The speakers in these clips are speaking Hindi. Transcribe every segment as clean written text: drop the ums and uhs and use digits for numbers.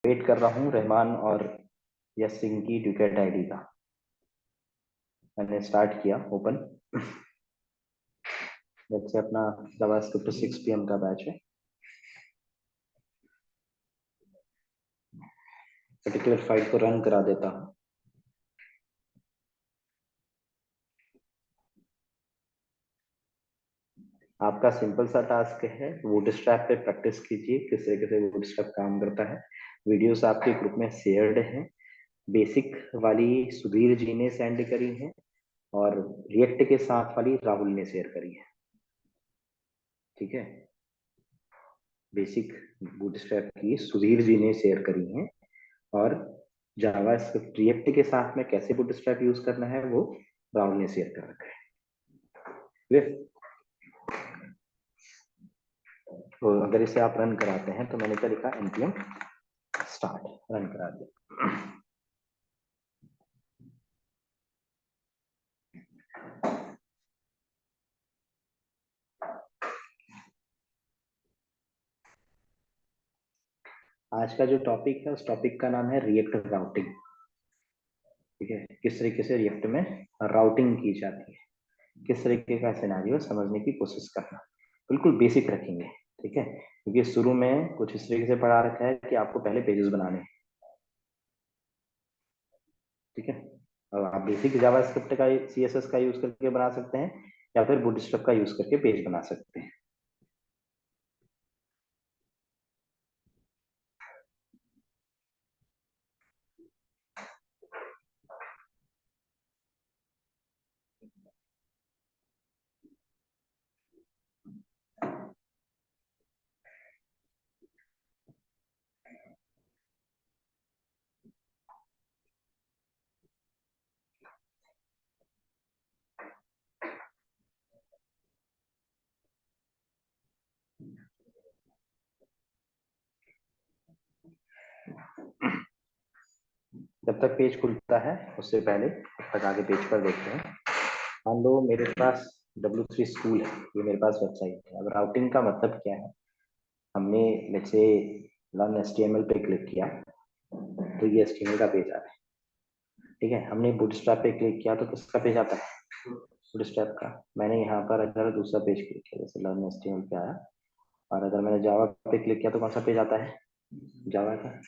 वेट कर रहा हूँ रहमान और यस सिंह की ड्यूकेट आईडी का। मैंने स्टार्ट किया ओपन। जैसे अपना जावास्क्रिप्ट 6 PM का बैच है। पर्टिकुलर फाइल को रन करा देता हूँ। आपका सिंपल सा टास्क है, बूटस्ट्रैप पे प्रैक्टिस कीजिए किस तरीके से बूटस्ट्रैप काम करता है। वीडियोस आपके ग्रुप में शेयर्ड हैं। बेसिक वाली सुधीर जी ने सेंड करी है और रिएक्ट के साथ वाली राहुल ने शेयर करी है। ठीक है, बेसिक बूटस्ट्रैप की सुधीर जी ने शेयर करी है और जावास्क्रिप्ट रिएक्ट के साथ में कैसे बूटस्ट्रैप यूज करना है वो राहुल ने शेयर कर रखा है। तो अगर इसे आप रन कराते हैं तो मैंने क्या लिखा, npm स्टार्ट, रन करा दिया। आज का जो टॉपिक है उस टॉपिक का नाम है रिएक्ट राउटिंग। ठीक है, किस तरीके से रिएक्ट में राउटिंग की जाती है, किस तरीके का सिनेरियो समझने की कोशिश करना। बिल्कुल बेसिक रखेंगे। ठीक है, क्योंकि शुरू में कुछ इस तरीके से पढ़ा रखा है कि आपको पहले पेजेस बनाने हैं। ठीक है, और आप बेसिक जावास्क्रिप्ट का सीएसएस का यूज करके बना सकते हैं या फिर बूटस्ट्रैप का यूज करके पेज बना सकते हैं। जब तक पेज खुलता है उससे पहले तब तक आगे पेज पर देखते हैं। मान लो मेरे पास W3 स्कूल है, ये मेरे पास वेबसाइट है। अब राउटिंग का मतलब क्या है, हमने जैसे लर्न HTML पे क्लिक किया तो ये HTML का पेज आ रहा है। ठीक है, हमने बूटस्ट्रैप पे क्लिक किया तो किसका पेज आता है, बूटस्ट्रैप का। मैंने यहाँ पर अगर दूसरा पेज क्लिक किया, जैसे लर्न HTML पे आया, और अगर मैंने जावा पे क्लिक किया तो कौन सा पेज आता है, जावा का।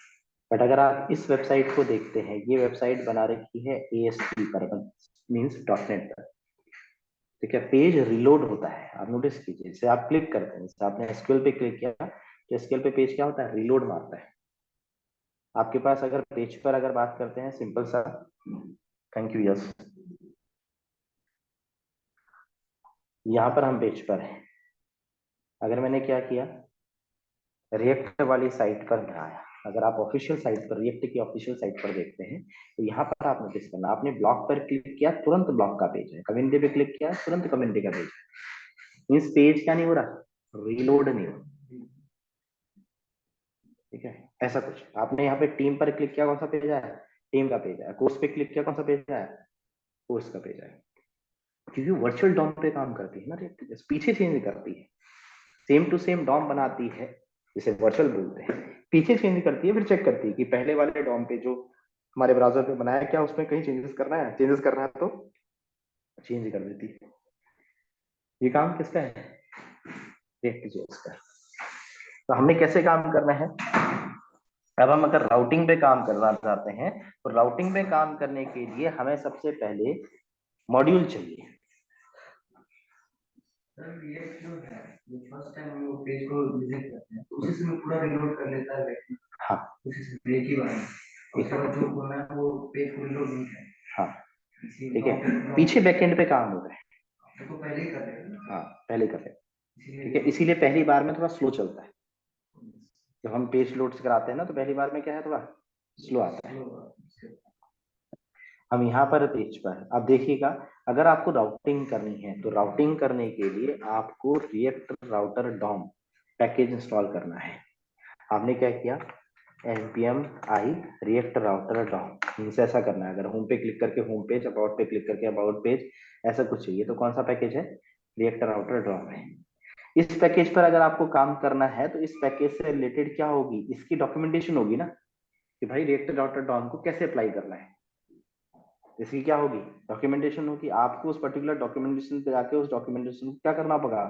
बट अगर आप इस वेबसाइट को देखते हैं, ये वेबसाइट बना रखी है ASP पर, मीन्स .NET पर। ठीक है, पेज रिलोड होता है, आप नोटिस कीजिए। जैसे आप क्लिक करते हैं, जैसे आपने SQL पे क्लिक किया तो SQL पे पेज क्या होता है, रिलोड मारता है। आपके पास अगर पेज पर अगर बात करते हैं सिंपल सा, थैंक यू यस, यहाँ पर हम पेज पर हैं। अगर मैंने क्या किया, रिएक्ट वाली साइट पर मैं आया। अगर आप ऑफिशियल साइट पर, रिएक्ट की ऑफिशियल साइट पर देखते हैं तो यहाँ पर आप नोटिस करना, आपने ब्लॉक पर क्लिक किया तुरंत ब्लॉक का पेज है, कम्युनिटी पे क्लिक किया तुरंत कम्युनिटी का पेज है। मीन्स पेज क्या नहीं हो रहा, रीलोड नहीं हो रहा। ठीक है, ऐसा कुछ। आपने यहाँ पे टीम पर क्लिक किया, कौन सा पेज आया, टीम का पेज आया। कोर्स पे क्लिक किया, कौन सा पेज आया, कोर्स का पेज आया। क्योंकि वर्चुअल डॉम पे काम करती है ना रिएक्ट, पीछे चेंज करती है, सेम टू सेम डॉम बनाती है, जिसे वर्चुअल बोलते हैं। पीछे चेंज करती है, फिर चेक करती है कि पहले वाले डॉम पे जो हमारे ब्राउजर पे बनाया, क्या उसमें कहीं चेंजेस करना है, चेंजेस करना है तो चेंज कर देती है। ये काम किसका है, रिएक्ट.js का। तो हमने कैसे काम करना है, अब हम अगर राउटिंग पे काम करना चाहते हैं तो राउटिंग पे काम करने के लिए हमें सबसे पहले मॉड्यूल चाहिए। रिएक्ट जो है, जो फर्स्ट टाइम हम लोग पेज को विजिट करते हैं तो उसी से पूरा रिलोड कर लेता है। हाँ, उसी से एक ही बार में जो होना है वो पेज को रिलोड नहीं है। हाँ, ठीक है, पीछे बैकएंड पे काम हो रहा है तो पहले ही कर लेगा। हाँ, पहले कर ले। ठीक है, इसीलिए पहली बार में थोड़ा स्लो चलता है। जब हम पेज लोड कराते हैं ना तो पहली बार में क्या है, थोड़ा स्लो आता है। हम यहाँ पर पेज पर, अब देखिएगा, अगर आपको राउटिंग करनी है तो राउटिंग करने के लिए आपको React router DOM package install करना है। आपने क्या किया, npm i React router DOM, इनसे ऐसा करना है। अगर होम पे क्लिक करके होम पेज, अबाउट पे क्लिक करके अबाउट पेज, ऐसा कुछ चाहिए तो कौन सा पैकेज है, रिएक्ट राउटर डॉम है। इस पैकेज पर अगर आपको काम करना है तो इस पैकेज से रिलेटेड क्या होगी, इसकी डॉक्यूमेंटेशन होगी ना। कि भाई रिएक्टर डॉट डॉम को कैसे अप्लाई करना है। इसकी क्या होगी, डॉक्यूमेंटेशन होगी। आपको उस पर्टिकुलर डॉक्यूमेंटेशन पे जाके उस डॉक्यूमेंटेशन को क्या करना पड़ेगा,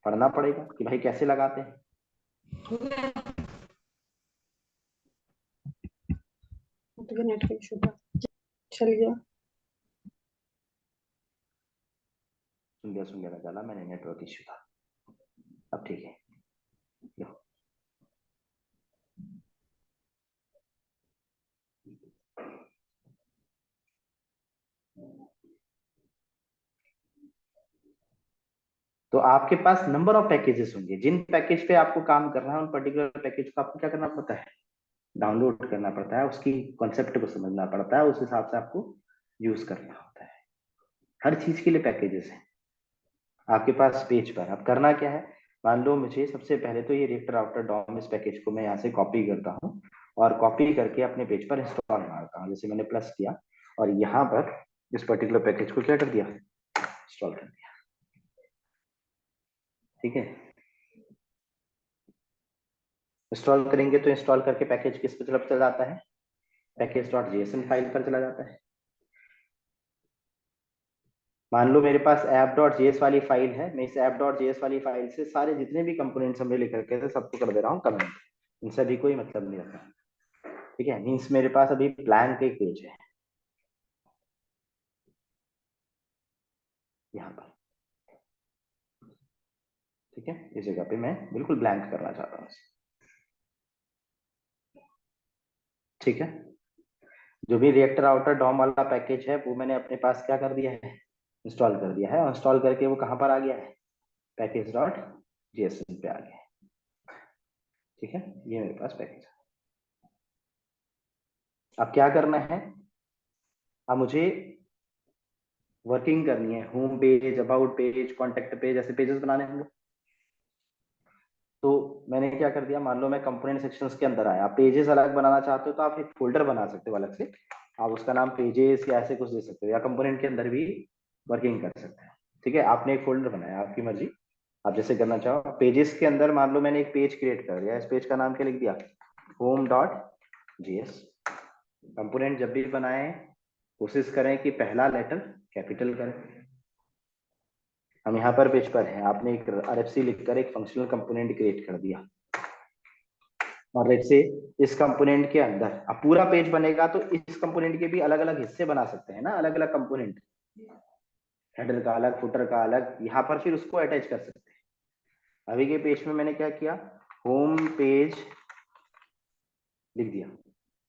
पढ़ना पड़ेगा कि भाई कैसे लगाते हैं। नेटवर्क इशू था, चल गया। सुन गया मैं चला, मैंने नेटवर्क इश्यू था, अब ठीक है। लो। तो आपके पास नंबर ऑफ पैकेजेस होंगे, जिन पैकेज पे आपको काम करना है उन पर्टिकुलर पैकेज को आपको क्या करना पड़ता है, डाउनलोड करना पड़ता है, उसकी कॉन्सेप्ट को समझना पड़ता है, उस हिसाब से आपको यूज करना होता है। हर चीज के लिए पैकेजेस हैं आपके पास पेज पर। अब करना क्या है, मान लो मुझे सबसे पहले तो ये रिएक्टर राउटर डॉम इस पैकेज को मैं यहाँ से कॉपी करता हूँ और कॉपी करके अपने पेज पर इंस्टॉल मारता हूँ। जैसे मैंने प्लस किया और यहाँ पर इस पर्टिकुलर पैकेज को क्या कर दिया, इंस्टॉल कर दिया। ठीक है, इंस्टॉल करेंगे तो इंस्टॉल करके पैकेज किस पे चला जाता है, पैकेज डॉट जेएसएन फाइल पर चला जाता है। मान लो मेरे पास ऐप डॉट जेएस वाली फाइल है, मैं इस ऐप डॉट जेएस वाली फाइल से सारे जितने भी कंपोनेंट्स हमने लिख रखे थे सबको कर दे रहा हूँ कमेंट, इनसे भी कोई मतलब नहीं रखा। ठीक है, मीन्स मेरे पास अभी ब्लैंक एक पेज है यहाँ पर। ठीक है, इस जगह पे मैं बिल्कुल ब्लैंक करना चाहता हूँ। ठीक है, जो भी रिएक्टर आउटर डॉम वाला पैकेज है वो मैंने अपने पास क्या कर दिया है, इंस्टॉल कर दिया है। और इंस्टॉल करके वो कहाँ पर आ गया है, पैकेज डॉट जेएसएन पे आ गया है। ठीक है, ये मेरे पास पैकेज है। अब क्या करना है, अब मुझे वर्किंग करनी है, home page, about page, contact page, ऐसे पेजेस बनाने होंगे। तो मैंने क्या कर दिया, मान लो मैं कंपोनेंट सेक्शंस के अंदर आया, आप पेजेस अलग बनाना चाहते हो तो आप एक फोल्डर बना सकते हो अलग से, आप उसका नाम पेजेस या ऐसे कुछ दे सकते हो, या कंपोनेंट के अंदर भी वर्किंग कर सकते हैं। ठीक है, आपने एक फोल्डर बनाया, आपकी मर्जी, आप जैसे करना चाहो। पेजेस के अंदर मान लो मैंने एक पेज क्रिएट कर दिया, इस पेज का नाम क्या लिख दिया, होम डॉट जीएस। कंपोनेंट जब भी बनाए कोशिश करें कि पहला लेटर कैपिटल करें। हम यहाँ पर पेज पर हैं, आपने एक आरएफसी लिखकर एक फंक्शनल कंपोनेंट क्रिएट कर दिया, और लेट्स से इस कंपोनेंट के अंदर अब पूरा पेज बनेगा तो इस कंपोनेंट के भी अलग अलग हिस्से बना सकते हैं ना, अलग अलग कंपोनेंट, हेडर का अलग, फुटर का अलग, यहाँ पर फिर उसको अटैच कर सकते हैं। अभी के पेज में मैंने क्या किया, होम पेज लिख दिया,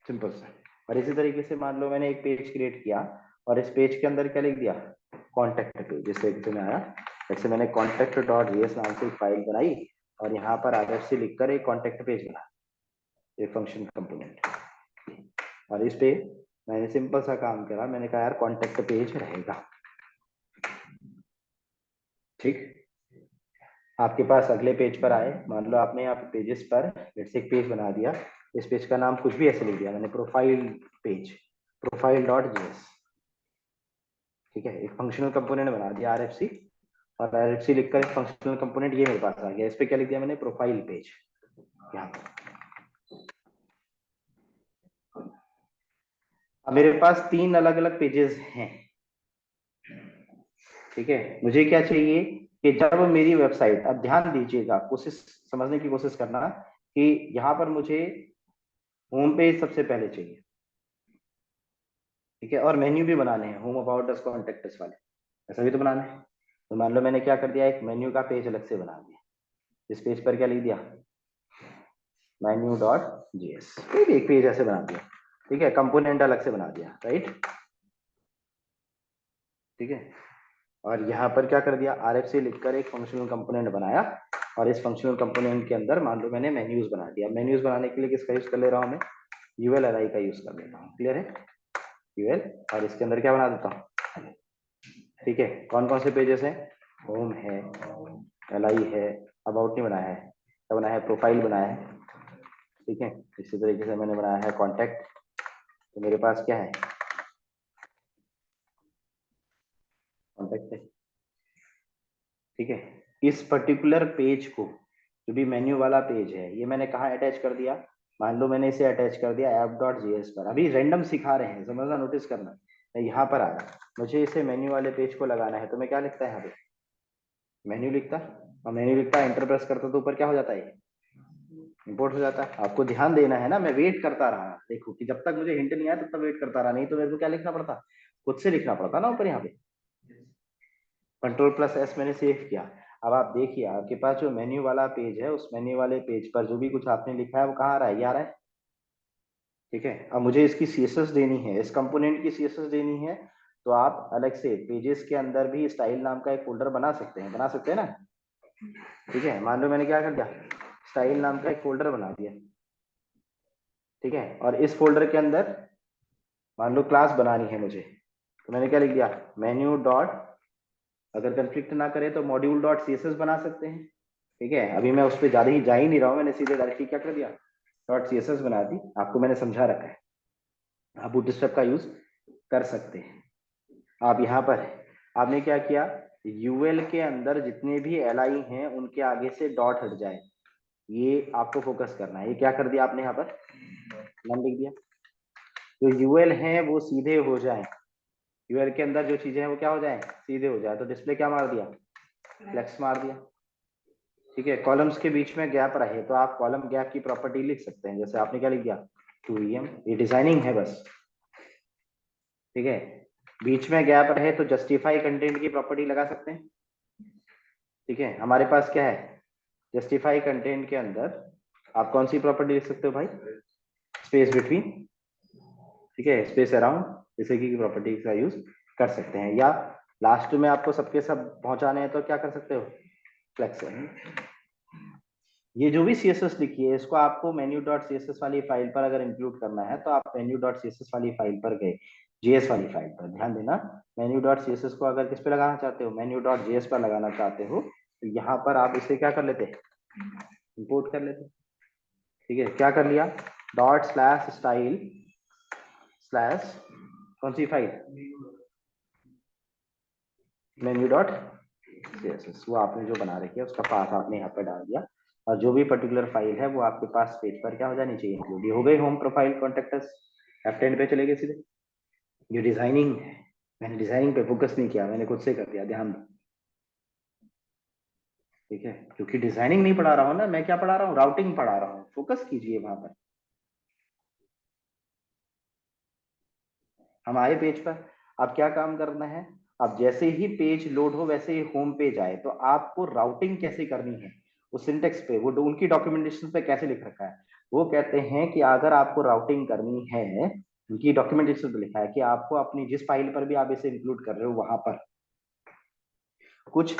सिंपल सा। और इसी तरीके से मान लो मैंने एक पेज क्रिएट किया और इस पेज के अंदर क्या लिख दिया, कॉन्टेक्ट पेज, जिस तरीके में आया। जैसे मैंने कॉन्टेक्ट डॉट जेएस नाम से एक फाइल बनाई और यहाँ पर आरएफसी लिखकर एक कॉन्टेक्ट पेज बना, एक फंक्शन कंपोनेंट। और इस पे मैंने सिंपल सा काम करा, मैंने कहा यार कॉन्टेक्ट पेज रहेगा। ठीक, आपके पास अगले पेज पर आए, मान लो आपने यहाँ पे पेजेस पर जैसे एक पेज बना दिया, इस पेज का नाम कुछ भी ऐसे लिख दिया मैंने, profile page, profile dot JS. ठीक है, एक फंक्शनल कंपोनेंट बना दिया आरएफसी, और आरएफसी लिखकर एक फंक्शनल कंपोनेंट ये मेरे पास आ गया। इस पे क्या लिख दिया मैंने, प्रोफाइल पेज। यहाँ अब मेरे पास 3 अलग अलग पेजेस हैं। ठीक है, मुझे क्या चाहिए कि जब मेरी वेबसाइट, अब ध्यान दीजिएगा, कोशिश समझने की कोशिश करना कि यहाँ पर मुझे होम पेज सबसे पहले चाहिए। ठीक है, और मेन्यू भी बनाने हैं, home about us contact us वाले, ऐसा भी तो बनाना है। तो मान लो मैंने क्या कर दिया, एक मेन्यू का पेज अलग से बना दिया, इस पेज पर क्या लिख दिया, मेन्यू डॉट जीएस, कोई भी एक पेज ऐसे बना दिया। ठीक है, कंपोनेंट अलग से बना दिया, राइट। ठीक है, और यहाँ पर क्या कर दिया, आरएफसी लिखकर एक फंक्शनल कंपोनेंट बनाया, और इस फंक्शनल कंपोनेंट के अंदर मान लो मैंने मेन्यूज बना दिया। मेन्यूज बनाने के लिए किसका यूज कर ले रहा हूँ मैं, यूएल का यूज कर लेता हूँ। क्लियर है, यूएल, और इसके अंदर क्या बना देता हूँ। ठीक है, कौन कौन से पेजेस हैं, होम है, एल है, अबाउट नहीं बनाया है, क्या बनाया है, प्रोफाइल बनाया है। ठीक है, इसी तरीके से मैंने बनाया है कॉन्टेक्ट, तो मेरे पास क्या है, कॉन्टेक्ट है। ठीक है, इस पर्टिकुलर पेज को, जो भी मेन्यू वाला पेज है, ये मैंने कहा अटैच कर दिया, मान लो मैंने इसे अटैच कर दिया app.js पर, अभी रैंडम सिखा रहे हैं, समझना, नोटिस करना। मैं यहाँ पर आया, मुझे इसे मेन्यू वाले पेज को लगाना है, तो मैं क्या लिखता है यहाँ पे, मेन्यू लिखता, और मेन्यू लिखता, एंटर प्रेस करता तो ऊपर क्या हो जाता है, इंपोर्ट हो जाता है। आपको ध्यान देना है ना, मैं वेट करता रहा, देखो कि जब तक मुझे हिंट नहीं आया तब तक वेट करता रहा, नहीं तो मेरे को क्या लिखना पड़ता, खुद से लिखना पड़ता ना ऊपर यहाँ पे। Ctrl+S मैंने सेव किया। अब आप देखिए आपके पास जो मेन्यू वाला पेज है, उस मेन्यू वाले पेज पर जो भी कुछ आपने लिखा है वो कहाँ आ रहा है, ये आ रहा है। ठीक है, अब मुझे इसकी CSS देनी है, इस कंपोनेंट की CSS देनी है, तो आप अलग से पेजेस के अंदर भी स्टाइल नाम का एक फोल्डर बना सकते हैं, बना सकते हैं ना। ठीक है, मान लो मैंने क्या कर दिया, स्टाइल नाम का एक फोल्डर बना दिया। ठीक है, और इस फोल्डर के अंदर मान लो क्लास बनानी है मुझे, तो मैंने क्या लिख दिया, मेन्यू डॉट, अगर कंफ्लिक्ट ना करे तो मॉड्यूल डॉट CSS बना सकते हैं। ठीक है, अभी मैं उस पर ज्यादा ही जा ही नहीं रहा हूँ, मैंने सीधे डायरेक्टली क्या कर दिया, डॉट CSS बना दी, आपको मैंने समझा रखा है, आप बूटस्ट्रैप का यूज कर सकते हैं। आप यहाँ पर आपने क्या किया, यूएल के अंदर जितने भी LI हैं उनके आगे से डॉट हट जाए, ये आपको फोकस करना है। ये क्या कर दिया आपने यहाँ पर, नाम लिख दिया, जो यूएल है वो सीधे हो जाए, यूएल के अंदर जो चीजें हैं वो क्या हो जाए, सीधे हो जाए। तो डिस्प्ले क्या मार दिया, फ्लेक्स मार दिया। ठीक है, कॉलम्स के बीच में गैप रहे तो आप कॉलम गैप की प्रॉपर्टी लिख सकते हैं, जैसे आपने क्या लिख दिया, 2em, ये डिजाइनिंग है बस। ठीक है, बीच में गैप रहे तो जस्टिफाई कंटेंट की प्रॉपर्टी लगा सकते हैं। ठीक है, हमारे पास क्या है, जस्टिफाई कंटेंट के अंदर आप कौन सी प्रॉपर्टी लिख सकते हो भाई, स्पेस बिटवीन, ठीक है, स्पेस अराउंड, इसे की प्रॉपर्टी का यूज कर सकते हैं। या लास्ट में आपको सबके सब पहुंचाने हैं तो क्या कर सकते हो, फ्लेक्स। ये जो भी CSS लिखी है इसको आपको मेन्यू डॉट CSS वाली फाइल पर अगर इंक्लूड करना है तो आप मेन्यू डॉट CSS वाली फाइल पर गए, JS वाली फाइल पर ध्यान देना, मेन्यू डॉट CSS को अगर किस पे लगाना चाहते हो, मेन्यू डॉट JS पर लगाना चाहते हो, तो यहाँ पर आप इसे क्या कर लेते, इंपोर्ट कर लेते। ठीक है, क्या कर लिया, डॉट स्लैश स्टाइल स्लैश कौन सी फाइल, मेन्यू डॉट CSS, वो आपने जो बना रखी है उसका पाथ आपने यहाँ पर डाल दिया, और जो भी पर्टिकुलर फाइल है वो आपके पास पेज पर क्या हो जानी चाहिए, इंक्लूड। ये हो गई home profile contacts, left hand पे चले गए सीधे। ये डिजाइनिंग है, मैंने डिजाइनिंग पे फोकस नहीं किया, मैंने खुद से कर दिया, ध्यान दो। ठीक है, क्योंकि डिजाइनिंग नहीं पढ़ा रहा हूँ ना मैं, क्या पढ़ा रहा हूँ, राउटिंग पढ़ा रहा हूँ, फोकस कीजिए वहां पर। हम आए पेज पर, अब क्या काम करना है, अब जैसे ही पेज लोड हो वैसे ही होम पेज आए तो आपको राउटिंग कैसे करनी है, उस सिंटेक्स पे, वो उनकी डॉक्यूमेंटेशन पे कैसे लिख रखा है, वो कहते हैं कि अगर आपको राउटिंग करनी है, उनकी डॉक्यूमेंटेशन पे लिखा है कि आपको अपनी जिस फाइल पर भी आप इसे इंक्लूड कर रहे हो वहां पर कुछ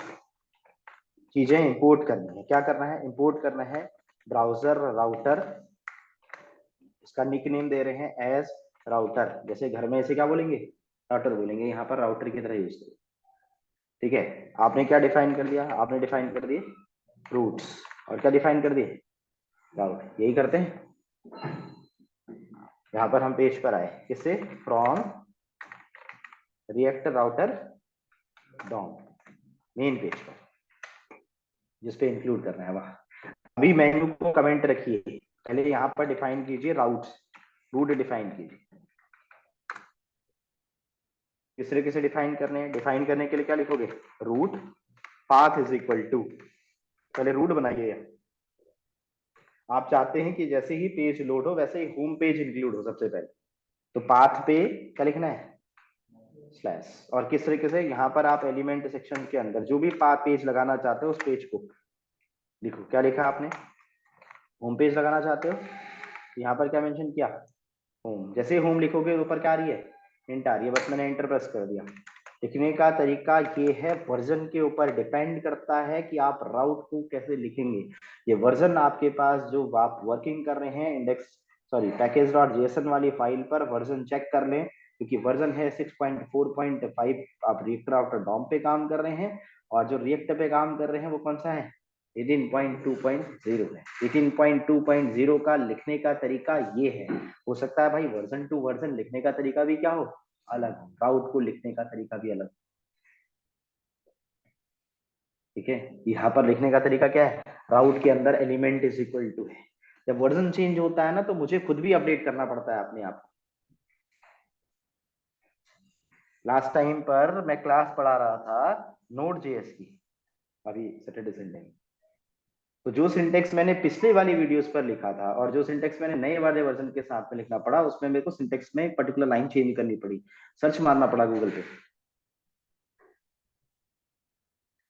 चीजें इंपोर्ट करनी है। क्या करना है, इंपोर्ट करना है ब्राउजर राउटर, इसका निक नेम दे रहे हैं एज राउटर, जैसे घर में इसे क्या बोलेंगे, राउटर बोलेंगे, यहाँ पर राउटर की तरह यूज करें। ठीक है, आपने क्या डिफाइन कर दिया, आपने डिफाइन कर दिए रूट्स, और क्या डिफाइन कर दिए, राउट, यही करते हैं। यहाँ पर हम पेज पर आए, किससे, from React router DOM, main page पर जिसपे इंक्लूड करना है वहां। अभी मेन्यू को कमेंट रखिए, पहले यहाँ पर डिफाइन कीजिए राउट्स, रूट डिफाइन कीजिए। किस तरीके से डिफाइन करने हैं, डिफाइन करने के लिए क्या लिखोगे, route path is equal to, पहले रूट बनाइए। आप चाहते हैं कि जैसे ही पेज लोड हो वैसे ही होम पेज इंक्लूड हो सबसे पहले, तो पाथ पे क्या लिखना है, स्लैश, और किस तरीके से, यहाँ पर आप एलिमेंट सेक्शन के अंदर जो भी पाथ पेज लगाना चाहते हो उस पेज को लिखो। क्या लिखा आपने, होम पेज लगाना चाहते हो, यहाँ पर क्या मेंशन किया, होम, जैसे ही होम लिखोगे ऊपर क्या आ रही है, हिंट आ रही है, बस मैंने एंटर प्रेस कर दिया। लिखने का तरीका ये है, वर्जन के ऊपर डिपेंड करता है कि आप राउट को कैसे लिखेंगे। ये वर्जन आपके पास जो आप वर्किंग कर रहे हैं index, sorry package dot JSON वाली फाइल पर वर्जन चेक कर लें, क्योंकि वर्जन है 6.4.5, आप रिएक्ट राउटर डॉम पे काम कर रहे हैं, और जो रिएक्ट पे काम कर रहे हैं वो कौन सा है, 18.2.0 है। 18.2.0 का लिखने का तरीका ये है, हो सकता है भाई वर्जन टू वर्जन लिखने का तरीका भी क्या हो, अलग हो, राउट को लिखने का तरीका भी अलग। ठीक है, यहाँ पर लिखने का तरीका क्या है, राउट के अंदर एलिमेंट इज इक्वल टू है, जब वर्जन चेंज होता है ना तो मुझे खुद भी अपडेट करना पड़ता है अपने आप। लास्ट टाइम पर मैं क्लास पढ़ा रहा था नोड जेएस की, अभी सैटरडे संडे में, तो जो सिंटेक्स मैंने पिछले वाली वीडियोस पर लिखा था और जो सिंटेक्स मैंने नए वाले वर्जन के साथ में लिखना पड़ा, उसमें मेरे को सिंटेक्स में एक पर्टिकुलर लाइन चेंज करनी पड़ी, सर्च मारना पड़ा गूगल पे।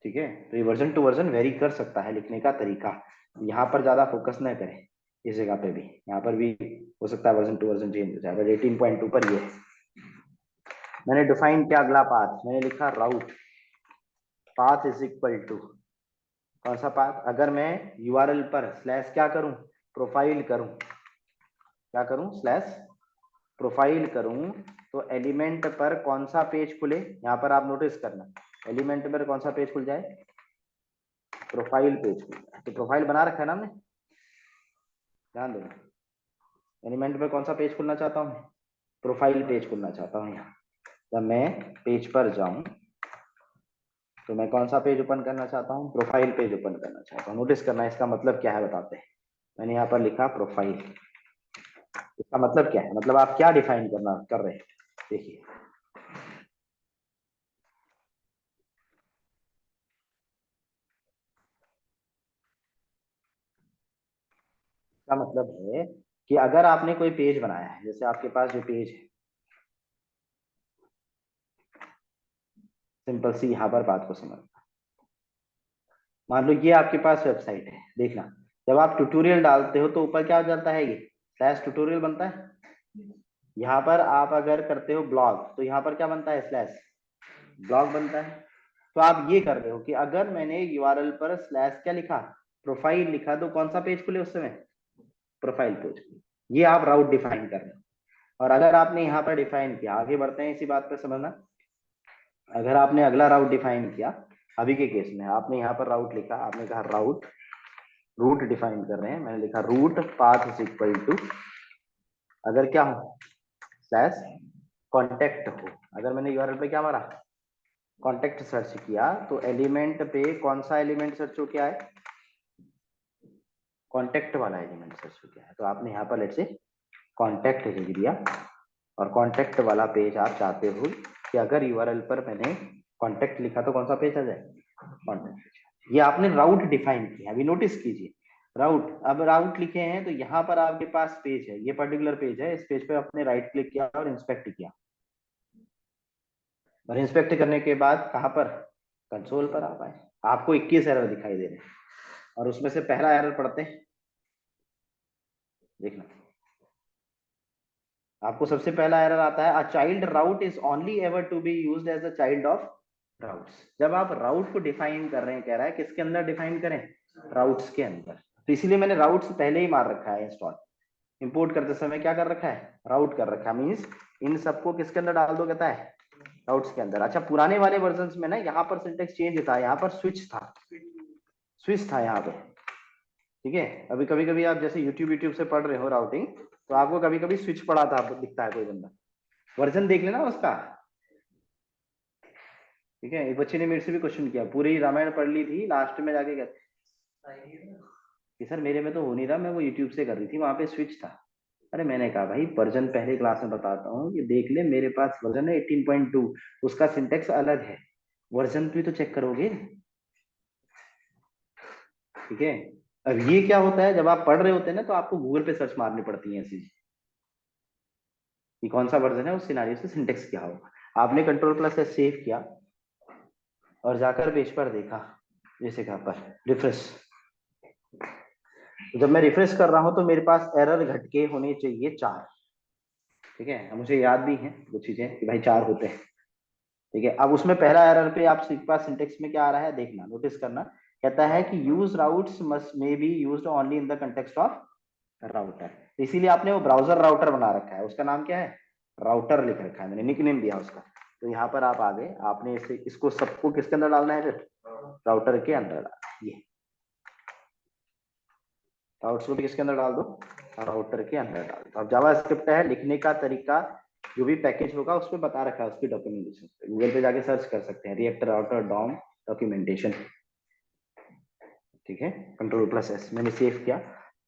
ठीक है, तो ये वर्जन टू वर्जन वेरी कर सकता है लिखने का तरीका, यहाँ पर ज्यादा फोकस न करें। इस जगह पे भी, यहाँ पर भी हो सकता है वर्जन टू वर्जन चेंज हो जाए, बट 18.2 पर ये मैंने डिफाइन किया अगला पाथ, मैंने लिखा राउट पाथ इज इक्वल टू कौन सा पाथ, अगर मैं यूआरएल पर स्लैश क्या करूं, प्रोफाइल करूं, क्या करूं, स्लैश प्रोफाइल करूं, तो एलिमेंट पर कौन सा पेज खुले, यहाँ पर आप नोटिस करना, एलिमेंट पर कौन सा पेज खुल जाए, प्रोफाइल पेज खुल जाए। तो प्रोफाइल बना रखा है ना हमने, ध्यान देना, एलिमेंट पर कौन सा पेज खुलना चाहता हूँ, प्रोफाइल पेज खुलना चाहता हूँ। यहाँ जब मैं पेज पर जाऊं तो मैं कौन सा पेज ओपन करना चाहता हूँ, प्रोफाइल पेज ओपन करना चाहता हूँ। नोटिस करना इसका मतलब क्या है बताते हैं, मैंने यहाँ पर लिखा प्रोफाइल, इसका मतलब क्या है, मतलब आप क्या डिफाइन करना कर रहे हैं, देखिए इसका मतलब है कि अगर आपने कोई पेज बनाया है, जैसे आपके पास जो पेज है, सिंपल सी यहाँ पर बात को समझना, मान लो ये आपके पास वेबसाइट है, देखना जब आप ट्यूटोरियल डालते हो तो ऊपर क्या हो जाता है, ये स्लैश ट्यूटोरियल बनता है। यहाँ पर आप अगर करते हो ब्लॉग तो यहाँ पर क्या बनता है, स्लैश ब्लॉग बनता है। तो आप ये कर रहे हो कि अगर मैंने यूआरएल पर स्लैश क्या लिखा, प्रोफाइल लिखा, तो कौन सा पेज खुले उस समय, प्रोफाइल पेज। ये आप राउट डिफाइन कर रहे हो। और अगर आपने यहाँ पर डिफाइन किया, आगे बढ़ते हैं इसी बात पर समझना, अगर आपने अगला राउट डिफाइन किया, अभी के केस में आपने यहाँ पर राउट लिखा, आपने कहा राउट, रूट डिफाइन कर रहे हैं, मैंने लिखा route path is equal to, अगर क्या हो, स्लैश कॉन्टेक्ट हो, अगर मैंने यूआरएल पे क्या मारा, कॉन्टेक्ट सर्च किया, तो एलिमेंट पे कौन सा एलिमेंट सर्च हो, क्या है, कॉन्टेक्ट वाला एलिमेंट सर्च हो गया है। तो आपने यहाँ पर लेट से कॉन्टेक्ट लिख दिया, और कॉन्टेक्ट वाला पेज आप चाहते हो कि अगर यूआरएल पर मैंने कॉन्टेक्ट लिखा तो कौन सा पेज आ जाए, कॉन्टेक्ट। ये आपने राउट डिफाइन किया, अभी नोटिस कीजिए राउट, अब राउट लिखे हैं तो यहाँ पर आपके पास पेज है, ये पर्टिकुलर पेज है, इस पेज पे आपने राइट क्लिक किया और इंस्पेक्ट किया, और इंस्पेक्ट करने के बाद कहाँ पर, कंसोल पर आप आए, आपको 21 एरर दिखाई दे रहे हैं, और उसमें से पहला एरर पढ़ते हैं, देखना आपको सबसे पहला एरर आता है, a child route is only ever to be used as a child of routes. जब आप राउट को डिफाइन कर रहे हैं, कह रहा है किसके अंदर डिफाइन करें, राउट्स के अंदर, तो इसीलिए मैंने राउट्स पहले ही मार रखा है, इंस्टॉल इंपोर्ट करते समय क्या कर रखा है, राउट कर रखा है, मींस इन सबको किसके अंदर डाल दो, कहता है राउट्स के अंदर। अच्छा, पुराने वाले वर्जन में ना यहाँ पर सिंटेक्स चेंज था, यहाँ पर स्विच था यहाँ पे, ठीक है। अभी कभी कभी आप जैसे यूट्यूब से पढ़ रहे हो राउटिंग, तो आपको कभी कभी स्विच पढ़ा था, आपको दिखता है कोई बंदा, वर्जन देख लेना उसका, ठीक है। एक बच्चे ने मेरे से भी क्वेश्चन किया, पूरी रामायण पढ़ ली थी, लास्ट में जाके कि सर मेरे में तो हो नहीं रहा, मैं वो यूट्यूब से कर रही थी, वहां पे स्विच था। अरे मैंने कहा भाई वर्जन पहले क्लास में बताता हूँ, ये देख ले, मेरे पास वर्जन है 18.2, उसका सिंटेक्स अलग है, वर्जन भी तो चेक करोगे, ठीक है। अब ये क्या होता है, जब आप पढ़ रहे होते हैं ना तो आपको गूगल पे सर्च मारनी पड़ती है ऐसी, कि कौन सा वर्जन है, उस सिनारियो से सिंटेक्स क्या होगा। आपने कंट्रोल प्लस एस सेव किया और जाकर पेज पर देखा, जैसे कहाँ पर रिफ्रेश, तो जब मैं रिफ्रेश कर रहा हूं तो मेरे पास एरर घटके होने चाहिए 4, ठीक है। मुझे याद भी है वो चीजें कि भाई 4 होते हैं, ठीक है। अब उसमें पहला एरर पे आपके पास सिंटेक्स में क्या आ रहा है, देखना, नोटिस करना, कहता है कि use routes must may be used only in the context of router, इसीलिए आपने वो ब्राउजर राउटर बना रखा है, उसका नाम क्या है, राउटर लिख रखा है, मैंने निकनेम दिया उसका। तो यहाँ पर आप आ गए, आपने इसे इसको सबको किसके अंदर डालना है, फिर राउटर के अंदर डालना है, ये राउट्स को भी किसके अंदर डाल दो, राउटर के अंदर डाल दो। अब जावास्क्रिप्ट है, लिखने का तरीका जो भी पैकेज होगा उस पर बता रखा है, उसकी डॉक्यूमेंटेशन गूगल पे जाके सर्च कर सकते हैं, रिएक्ट राउटर डॉम डॉक्यूमेंटेशन, ठीक है। कंट्रोल प्लस एस मैंने सेव किया,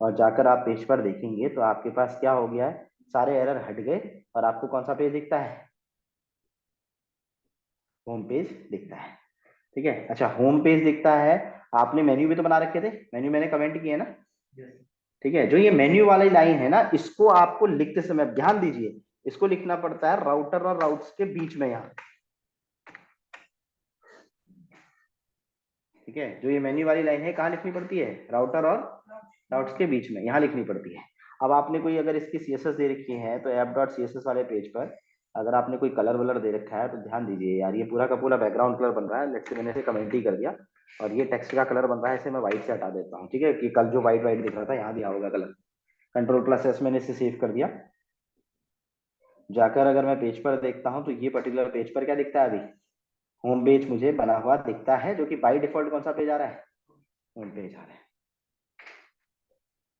और जाकर आप पेज पर देखेंगे तो आपके पास क्या हो गया है, सारे एरर हट गए और आपको कौन सा पेज दिखता है, होम पेज दिखता है। ठीक है, अच्छा होम पेज दिखता है। आपने मेन्यू भी तो बना रखे थे, मेन्यू मैंने कमेंट किए ना। ठीक है, जो ये मेन्यू वाली लाइन है ना, इसको आपको लिखते समय ध्यान दीजिए, इसको लिखना पड़ता है राउटर और राउट्स के बीच में यहाँ। ठीक है, जो ये मेन्यू वाली लाइन है कहाँ लिखनी पड़ती है, राउटर और राउट्स के बीच में यहाँ लिखनी पड़ती है। अब आपने कोई अगर इसकी सीएसएस दे रखी है तो ऐप डॉट सीएसएस वाले पेज पर अगर आपने कोई कलर वलर दे रखा है तो ध्यान दीजिए यार, ये पूरा का पूरा बैकग्राउंड कलर बन रहा है। लेट्स से मैंने इसे कमेंट ही कर दिया और ये टेक्स्ट का कलर बन रहा है, इसे मैं व्हाइट से हटा देता हूँ। ठीक है, कि कल जो व्हाइट व्हाइट दिख रहा था यहाँ दिया होगा कलर। कंट्रोल प्लस एस मैंने इसे सेव कर दिया। जाकर अगर मैं पेज पर देखता हूँ तो ये पर्टिकुलर पेज पर क्या दिखता है, अभी होम पेज मुझे बना हुआ दिखता है, जो कि बाय डिफॉल्ट कौन सा पेज आ रहा है, होम पेज आ रहा है।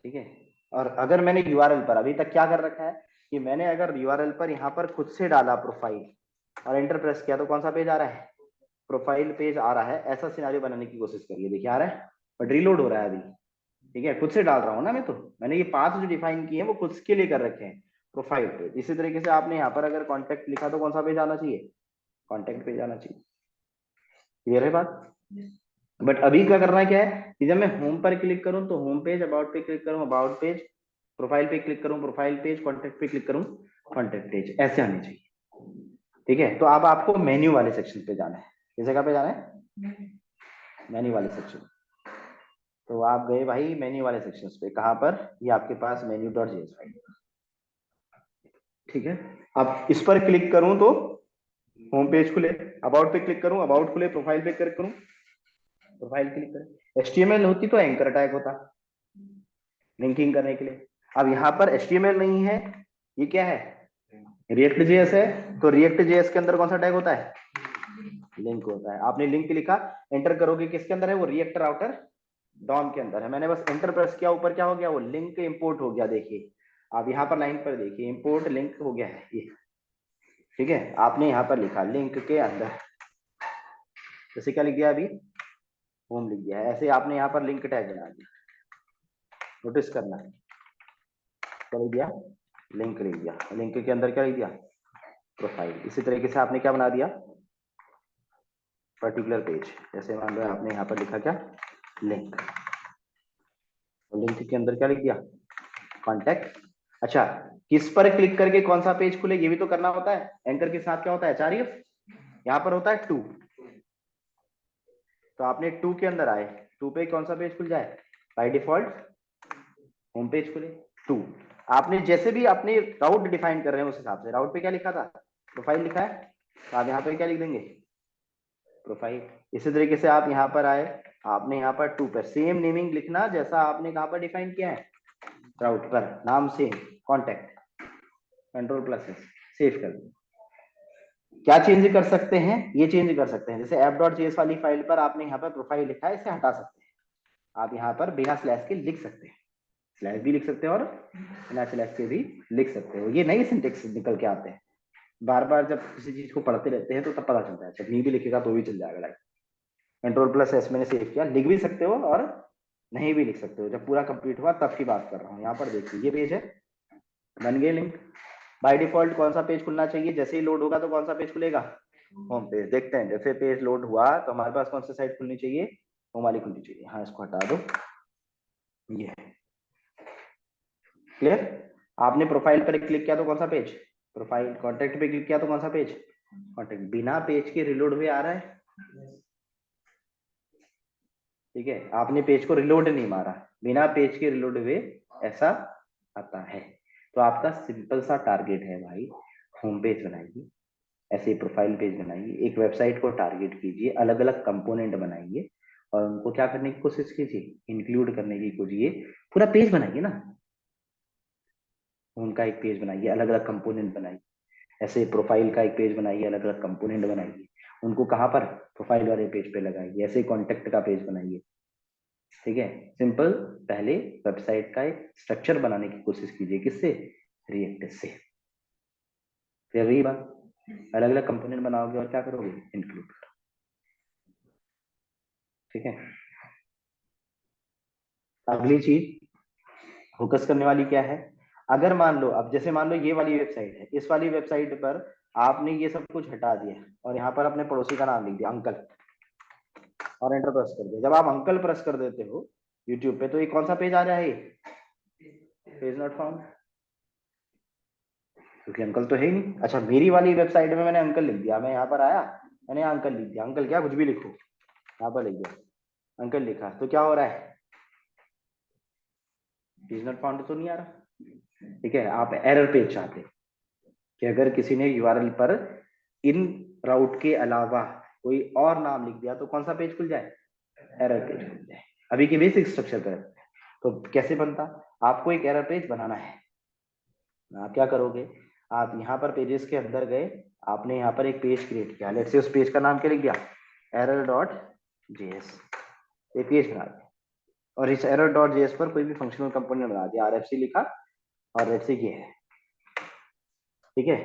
ठीक है, और अगर मैंने यूआरएल पर अभी तक क्या कर रखा है कि मैंने अगर यूआरएल पर यहाँ पर खुद से डाला प्रोफाइल और एंटर प्रेस किया तो कौन सा पेज आ रहा है, प्रोफाइल पेज आ रहा है। ऐसा सिनेरियो बनाने की कोशिश करिए, देखिए आ रहा है बट रीलोड हो रहा है अभी। ठीक है, खुद से डाल रहा हूँ ना मैं, तो मैंने ये पाथ जो डिफाइन किए हैं वो खुद के लिए कर रखे हैं प्रोफाइल पेज। इसी तरीके से आपने यहाँ पर अगर कॉन्टेक्ट लिखा तो कौन सा पेज आना चाहिए, कॉन्टेक्ट पेज आना चाहिए। क्लियर है बात। बट अभी क्या करना है, क्या है कि जब मैं होम पर क्लिक करूं तो होम पेज, अबाउट पे क्लिक करूं अबाउट पेज, प्रोफाइल पे क्लिक करूं प्रोफाइल पेज, कॉन्टेक्ट पे क्लिक करूं कॉन्टेक्ट पेज, ऐसे आने चाहिए। ठीक है, तो अब आपको मेन्यू वाले सेक्शन पे जाना है। किस जगह पे जाना है, मेन्यू वाले सेक्शन। तो आप गए भाई मेन्यू वाले सेक्शन पे, कहां पर, ये आपके पास मेन्यू डॉट जेएस फाइल। ठीक है, अब इस पर क्लिक करूं तो होम पेज खुले, अबाउट पे क्लिक करूं अबाउट खुले, प्रोफाइल पे क्लिक करूं प्रोफाइल क्लिक करें। एचटीएमएल होती तो एंकर टैग होता लिंकिंग करने के लिए। अब यहाँ पर एचटीएमएल नहीं है, ये क्या है, रिएक्ट जेएस है। तो रिएक्ट जेएस के अंदर कौन सा टैग होता है, लिंक होता है। आपने लिंक लिखा, एंटर करोगे, किसके अंदर है वो, रिएक्ट राउटर डॉम के अंदर है। मैंने बस एंटर प्रेस किया, ऊपर क्या हो गया, वो लिंक इंपोर्ट हो गया। देखिए आप यहाँ पर लाइन पर देखिए, इंपोर्ट लिंक हो गया है ये। ठीक है, आपने यहाँ पर लिखा लिंक के अंदर, जैसे क्या लिख दिया अभी, होम लिख दिया है। ऐसे आपने यहाँ पर लिंक टैग बना दिया, नोटिस करना है क्या लिख दिया, लिंक लिख दिया। लिंक के अंदर क्या लिख दिया, प्रोफाइल। इसी तरीके से आपने क्या बना दिया, पर्टिकुलर पेज। जैसे मान लो आपने यहाँ पर लिखा क्या, लिंक, और लिंक के अंदर क्या लिख दिया, कॉन्टेक्ट। अच्छा, किस पर क्लिक करके कौन सा पेज खुले ये भी तो करना होता है। एंकर के साथ क्या होता है, एचआरएफ, यहाँ पर होता है टू। तो आपने टू के अंदर आए, टू पे कौन सा पेज खुल जाए, बाय डिफॉल्ट होम पेज खुले टू। आपने जैसे भी अपने राउट डिफाइन कर रहे हैं उस हिसाब से, राउट पे क्या लिखा था, प्रोफाइल लिखा है, तो आप यहाँ पर क्या लिख देंगे, प्रोफाइल। इसी तरीके से आप यहाँ पर आए, आपने यहाँ पर टू पर सेम नेमिंग लिखना जैसा आपने कहाँ पर डिफाइन किया है, राउट पर, नाम same, contact, control plus S, save कर दो। क्या चेंज कर सकते हैं, ये चेंज कर सकते हैं। जैसे ऐप डॉट जेएस वाली फाइल पर आपने यहाँ पर प्रोफाइल लिखा है, इसे हटा सकते हैं। आप यहाँ पर बिना स्लैश के लिख सकते हैं, स्लैश भी लिख सकते हैं और बिना स्लैश के भी लिख सकते हो। ये नई सिंटेक्स निकल के आते हैं, बार बार जब किसी चीज को पढ़ते रहते हैं तो तब पता चलता है। जब नहीं भी लिखेगा तो भी चल जाएगा। लाइक कंट्रोल प्लस एस मैंने सेव किया, लिख भी सकते हो और नहीं भी लिख सकते हो। जब पूरा कंप्लीट हुआ तब की बात कर रहा हूँ। यहाँ पर देखिए ये पेज है, बन गए लिंक। बाय डिफॉल्ट कौन सा पेज खुलना चाहिए, जैसे ही लोड होगा तो कौन सा पेज खुलेगा, होम पेज। देखते हैं, जैसे पेज लोड हुआ तो हमारे पास कौन सी साइट खुलनी चाहिए, होम वाली खुलनी चाहिए। हाँ, इसको हटा दो, ये क्लियर। आपने प्रोफाइल पर क्लिक किया तो कौन सा पेज, प्रोफाइल। कॉन्टेक्ट पे क्लिक किया तो कौन सा पेज, कॉन्टेक्ट। बिना पेज के रिलोड हुए आ रहा है। ठीक है, आपने पेज को रिलोड नहीं मारा, बिना पेज के रिलोड हुए ऐसा आता है। तो आपका सिंपल सा टारगेट है भाई, होम पेज बनाइए, ऐसे प्रोफाइल पेज बनाइए, एक वेबसाइट को टारगेट कीजिए, अलग अलग कंपोनेंट बनाइए और उनको क्या करने की कोशिश कीजिए, इंक्लूड करने की कोशिश। पूरा पेज बनाइए ना, उनका एक पेज बनाइए, अलग अलग कंपोनेंट बनाइए। ऐसे प्रोफाइल का एक पेज बनाइए, अलग अलग कंपोनेंट बनाइए, उनको कहाँ पर, प्रोफाइल वाले पेज पे लगाइए। ऐसे कॉन्टेक्ट का पेज बनाइए। ठीक है, सिंपल। पहले वेबसाइट का एक स्ट्रक्चर बनाने की कोशिश कीजिए, किससे, रिएक्ट से। फिर रही बात, अलग अलग कंपोनेंट बनाओगे और क्या करोगे, इंक्लूड। ठीक है, अगली चीज फोकस करने वाली क्या है? अगर मान लो, अब जैसे मान लो ये वाली वेबसाइट है, इस वाली वेबसाइट पर आपने ये सब कुछ हटा दिया और यहाँ पर अपने पड़ोसी का नाम लिख दिया अंकल, और एंटर प्रेस कर दिया। जब आप अंकल प्रेस कर देते हो यूट्यूब पे, तो ये कौन सा पेज आ रहा है? पेज नॉट फाउंड, क्योंकि अंकल तो है ही नहीं। अच्छा, मेरी वाली वेबसाइट में मैंने अंकल लिख दिया, मैं यहाँ पर आया, मैंने यहाँ अंकल लिख दिया, अंकल क्या कुछ भी लिखो, यहाँ पर लिख दिया अंकल लिखा, तो क्या हो रहा है? पेज नॉट फाउंड तो नहीं आ रहा। ठीक है, आप एरर पेज चाहते हैं कि अगर किसी ने यूआरएल पर इन राउट के अलावा कोई और नाम लिख दिया तो कौन सा पेज खुल जाए? एरर पेज खुल जाए। अभी के बेसिक स्ट्रक्चर पर तो कैसे बनता? आपको एक एरर पेज बनाना है। आप क्या करोगे? आप यहाँ पर पेजेस के अंदर गए, आपने यहाँ पर एक पेज क्रिएट किया, लेट्स से उस पेज का नाम क्या लिख दिया? error.js। ये पेज बना दिया, और इस error.js पर कोई भी फंक्शनल कंपोनेंट बना दिया, RFC लिखा, और लेट्स से ये है। ठीक है,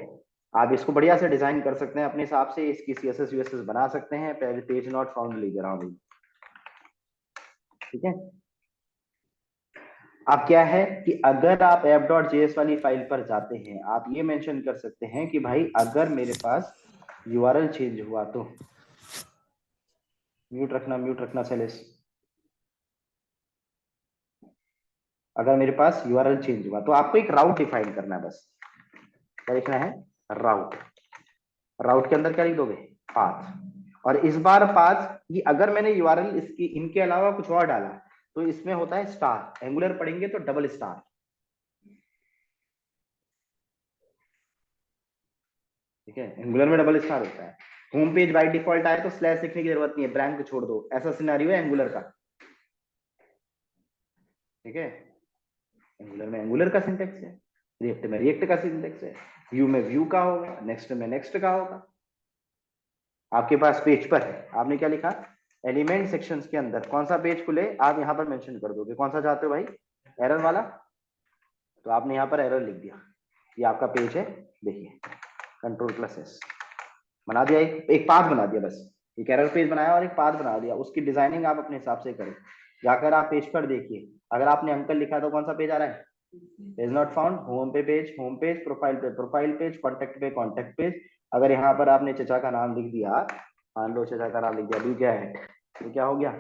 आप इसको बढ़िया से डिजाइन कर सकते हैं अपने हिसाब से, इसकी CSS USS बना सकते हैं। पहले पेज नॉट फाउंड लिख दे रहा हूँ। ठीक है, अब क्या है कि अगर आप app.js वाली फाइल पर जाते हैं, आप ये मेंशन कर सकते हैं कि भाई अगर मेरे पास यूआरएल चेंज हुआ तो, म्यूट रखना सेलेस, अगर मेरे पास यूआरएल चेंज हुआ तो आपको एक राउट डिफाइन करना है। बस क्या लिखना है? राउट। राउट के अंदर क्या लिख दोगे? पाथ। और इस बार पाथ कि अगर मैंने यूआरएल इसकी इनके अलावा कुछ और डाला तो इसमें होता है स्टार, एंगुलर पढ़ेंगे तो डबल स्टार। ठीक है, एंगुलर में डबल स्टार होता है। होम पेज बाय डिफॉल्ट आए तो स्लैश लिखने की जरूरत नहीं है, ब्लैंक छोड़ दो, ऐसा सिनेरियो है एंगुलर का। ठीक है, एंगुलर में एंगुलर का सिंटेक्स है, रिएक्ट में रिएक्ट का सिंटेक्स है, व्यू में व्यू का होगा, नेक्स्ट में नेक्स्ट का होगा। आपके पास पेज पर है, आपने क्या लिखा? एलिमेंट सेक्शंस के अंदर कौन सा पेज खुले, आप यहाँ पर मेंशन कर दोगे कौन सा चाहते हो भाई, एरर वाला। तो आपने यहाँ पर एरर लिख दिया, ये आपका पेज है। देखिए Ctrl+S बना दिया, एक पाथ बना दिया, बस एक एरर पेज बनाया और एक पाथ बना दिया। उसकी डिजाइनिंग आप अपने हिसाब से करें। जाकर आप पेज पर देखिए, अगर आपने अंकल लिखा तो कौन सा पेज आ रहा है? Page not found. होम पे पेज, होम पेज, प्रोफाइल पे प्रोफाइल पेज, कॉन्टेक्ट पे कॉन्टेक्ट पेज। अगर यहाँ पर आपने चचा का नाम लिख दिया, मान लो चचा का नाम लिख दिया डू, तो क्या हो गया?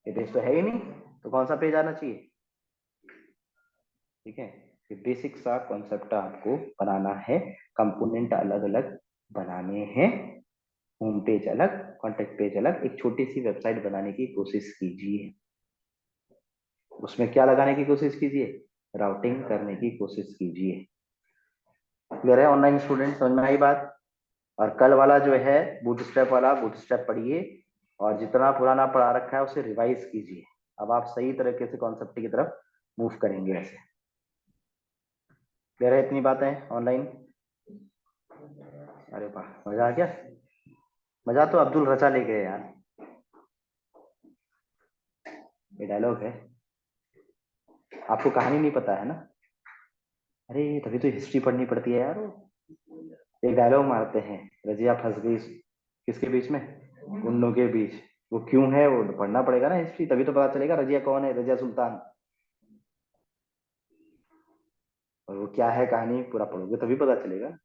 ये पेज तो है ही नहीं, तो कौन सा पेज आना चाहिए? ठीक है, ये बेसिक सा कॉन्सेप्ट आपको बनाना है। कंपोनेंट अलग अलग बनाने हैं, होम पेज अलग, कॉन्टेक्ट पेज अलग। एक छोटी सी वेबसाइट बनाने की कोशिश कीजिए, उसमें क्या लगाने की कोशिश कीजिए? राउटिंग करने की कोशिश कीजिए। क्लियर है ऑनलाइन स्टूडेंट, समझ में आई बात? और कल वाला जो है बूटस्ट्रैप वाला, बूटस्ट्रैप पढ़िए और जितना पुराना पढ़ा रखा है उसे रिवाइज कीजिए। अब आप सही तरीके से कॉन्सेप्ट की तरफ मूव करेंगे ऐसे। क्लियर है इतनी बातें ऑनलाइन? अरे वाह, मजा आ गया। मजा तो अब्दुल रचा ले गए यार, ये डायलॉग है। आपको कहानी नहीं पता है ना? अरे तभी तो हिस्ट्री पढ़नी पड़ती है यार। एक डायलॉग मारते हैं, रजिया फंस गई किसके बीच में? उन के बीच। वो क्यों है, वो पढ़ना पड़ेगा ना हिस्ट्री, तभी तो पता चलेगा रजिया कौन है, रजिया सुल्तान। और वो क्या है कहानी, पूरा पढ़ोगे तभी पता चलेगा।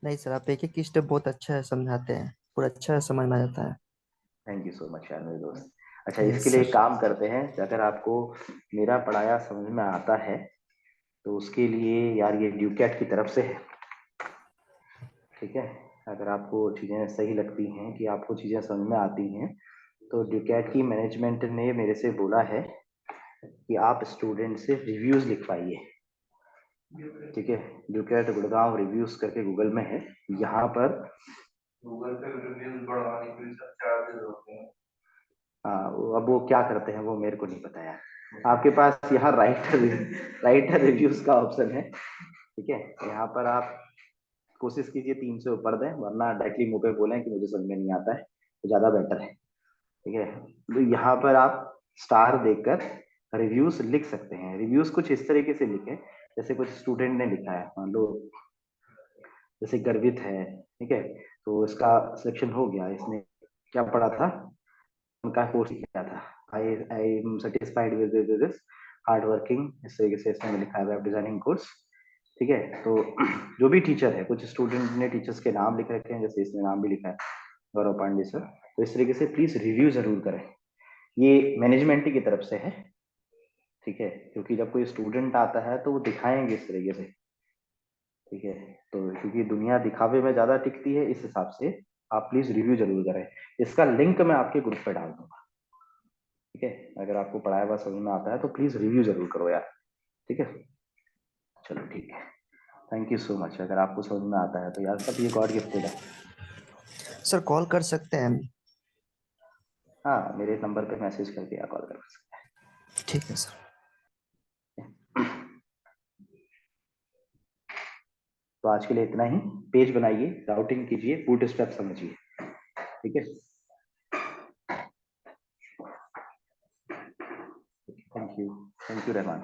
नहीं सर, आप एक एक स्टेप बहुत अच्छा है समझाते हैं, पूरा अच्छा समझ में आ जाता है। थैंक यू सो मच यार मेरे दोस्त। अच्छा, इसके यस लिए एक सर। काम करते हैं, अगर आपको मेरा पढ़ाया समझ में आता है तो उसके लिए यार ये ड्यूकैट की तरफ से है। ठीक है, अगर आपको चीज़ें सही लगती हैं कि आपको चीज़ें समझ में आती हैं, तो ड्यूकैट की मैनेजमेंट ने मेरे से बोला है कि आप स्टूडेंट से रिव्यूज लिखवाइए। ठीक है, ड्यूकैट गुड़गांव रिव्यूज करके गूगल में है, यहाँ पर गूगल पे रिव्यूज बढ़वाने के लिए सब चार्जेस होते हैं। हाँ, अब वो क्या करते हैं वो मेरे को नहीं पता यार। आपके पास यहाँ राइटर रिव्यूज का ऑप्शन है। ठीक है, यहाँ पर आप कोशिश कीजिए 3 से ऊपर दें, वरना डायरेक्टली मुंह पे बोलें कि मुझे समझ में नहीं आता है, तो ज्यादा बेटर है। ठीक है, तो यहाँ पर आप स्टार देकर रिव्यूज लिख सकते हैं। रिव्यूज कुछ इस तरीके से लिखें, जैसे कुछ स्टूडेंट ने लिखा है, मान लो जैसे गर्वित है। ठीक है, तो इसका सिलेक्शन हो गया, इसने क्या पढ़ा था, उनका कोर्स किया था, I I am satisfied with this, hard working, इस तरीके से इसमें लिखा है वेब डिजाइनिंग कोर्स। ठीक है, तो जो भी टीचर है, कुछ स्टूडेंट ने टीचर्स के नाम लिख रखे हैं, जैसे इसमें नाम भी लिखा है गौरव पांडे सर, तो इस तरीके से प्लीज रिव्यू जरूर करें। ये मैनेजमेंट की तरफ से है, ठीक है, क्योंकि जब कोई स्टूडेंट आता है तो वो दिखाएंगे इस तरीके से, ठीक है, तो क्योंकि दुनिया दिखावे में ज्यादा टिकती है, इस हिसाब से आप प्लीज रिव्यू जरूर करें। इसका लिंक मैं आपके ग्रुप पे डाल दूंगा, ठीक है, अगर आपको पढ़ाया हुआ समझ में आता है तो प्लीज रिव्यू जरूर करो यार, ठीक है। चलो ठीक है, थैंक यू सो मच। अगर आपको समझ में आता है तो यार सब ये गॉड गिफ्टेड है। सर कॉल कर सकते हैं? हाँ, मेरे नंबर पे मैसेज करके या कॉल कर सकते ठीक है सर। हैं। तो आज के लिए इतना ही। पेज बनाइए, राउटिंग कीजिए, बूट स्टेप समझिए, ठीक है। Thank you Rahman.